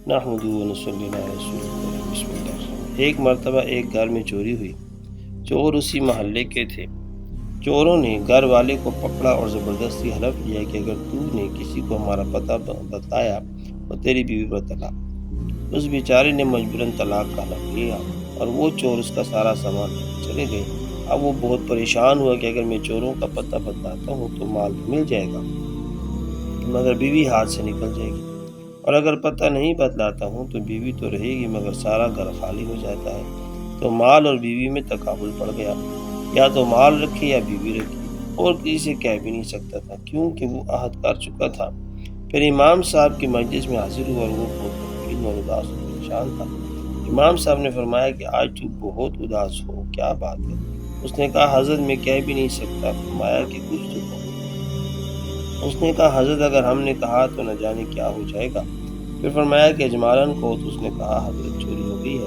نحمدہ و نصلی علی رسول اللہ بسم اللہ۔ ایک مرتبہ ایک گھر میں چوری ہوئی۔ چور اسی محلے کے تھے۔ چوروں نے گھر والے کو پکڑا اور زبردستی حلف لیا کہ اگر تو نے کسی کو ہمارا پتہ بتایا تو تیری بیوی پر طلاق۔ اس بیچارے نے مجبوراً طلاق کا حلف لیا اور وہ چور اس کا سارا سامان لے کر چلے گئے۔ اب وہ بہت پریشان ہوا کہ اگر میں چوروں کا پتہ بتلاتا ہوں تو مال تو مل جائے گا مگر بیوی ہاتھ سے نکل جائے گی، اور اگر پتہ نہیں بتلاتا ہوں تو بیوی تو رہے گی مگر سارا گھر خالی ہو جاتا ہے۔ تو مال اور بیوی میں تقابل پڑ گیا، یا تو مال رکھے یا بیوی رکھی، اور کسی سے کہہ بھی نہیں سکتا تھا کیونکہ وہ عہد کر چکا تھا۔ پھر امام صاحب کی مجلس میں حاضر ہوا اور وہ بہت غمگین اور اداس و پریشان تھا۔ امام صاحب نے فرمایا کہ آج تو بہت اداس ہو، کیا بات ہے؟ اس نے کہا حضرت میں کہہ بھی نہیں سکتا۔ فرمایا کہ کچھ تو کہو۔ اس نے کہا حضرت اگر ہم نے کہا تو نہ جانے کیا ہو جائے گا۔ پھر فرمایا کہ اجمالاً کہو۔ تو اس نے کہا حضرت چوری ہو گئی ہے،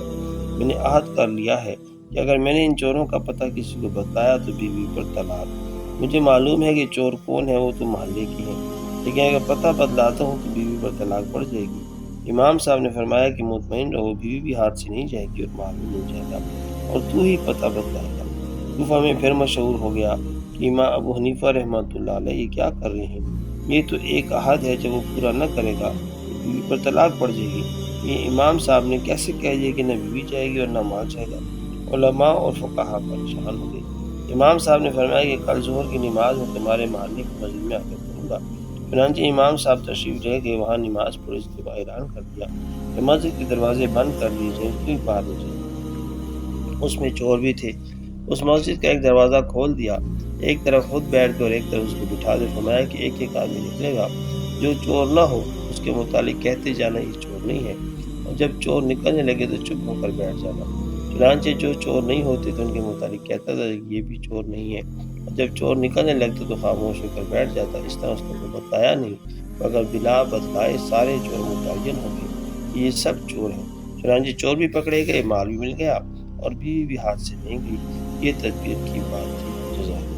میں نے عہد کر لیا ہے کہ اگر میں نے ان چوروں کا پتہ کسی کو بتایا تو بیوی پر طلاق۔ مجھے معلوم ہے کہ چور کون ہے، وہ تو محلے کی ہیں، لیکن اگر پتہ بدلاتا ہوں تو بیوی پر طلاق پڑ جائے گی۔ امام صاحب نے فرمایا کہ مطمئن رہو، بیوی بھی ہاتھ سے نہیں جائے گی اور مال بھی مل جائے گا، اور تو ہی پتہ بدلائے گا۔ کوفہ میں پھر مشہور ہو گیا کہ امام ابو حنیفہ رحمۃ اللہ علیہ یہ کیا کر رہے ہیں، یہ تو ایک عہد ہے، جب وہ پورا نہ کرے گا تو بیوی پر طلاق پڑ جائے گی۔ یہ امام صاحب نے کیسے کہہ دیا کہ نہ بیوی جائے گی اور نہ مال جائے گا؟ علماء اور فقہا پریشان ہو گئے۔ امام صاحب نے فرمایا کہ کل ظہر کی نماز میں تمہارے محلے کی مسجد میں آ کر پڑھوں گا۔ چنانچہ امام صاحب تشریف لے گئے، وہاں نماز پڑھی تو اعلان کر دیا کہ مسجد کے دروازے بند کر لیے جائیں، کوئی باہر نہ جائے۔ اس میں چور بھی تھے۔ اس مسجد کا ایک دروازہ کھول دیا، ایک طرف خود بیٹھ گئے اور ایک طرف اس کو بٹھا دے۔ فرمایا کہ ایک ایک آدمی نکلے گا، جو چور نہ ہو اس کے متعلق کہتے جانا یہ چور نہیں ہے، اور جب چور نکلنے لگے تو چپ ہو کر بیٹھ جانا۔ چنانچہ جو چور نہیں ہوتے تو ان کے متعلق کہتا تھا کہ یہ بھی چور نہیں ہے، اور جب چور نکلنے لگتے تو خاموش ہو کر بیٹھ جاتا۔ اس طرح اس نے کو بتایا نہیں، مگر بلا بتلائے سارے چور متعین ہو گئے کہ یہ سب چور ہیں۔ چنانچہ چور بھی پکڑے گئے، مال بھی مل گیا اور بیوی بھی ہاتھ سے نہیں گئی۔ یہ تدبیر کی بات تھی۔ جزاک اللہ۔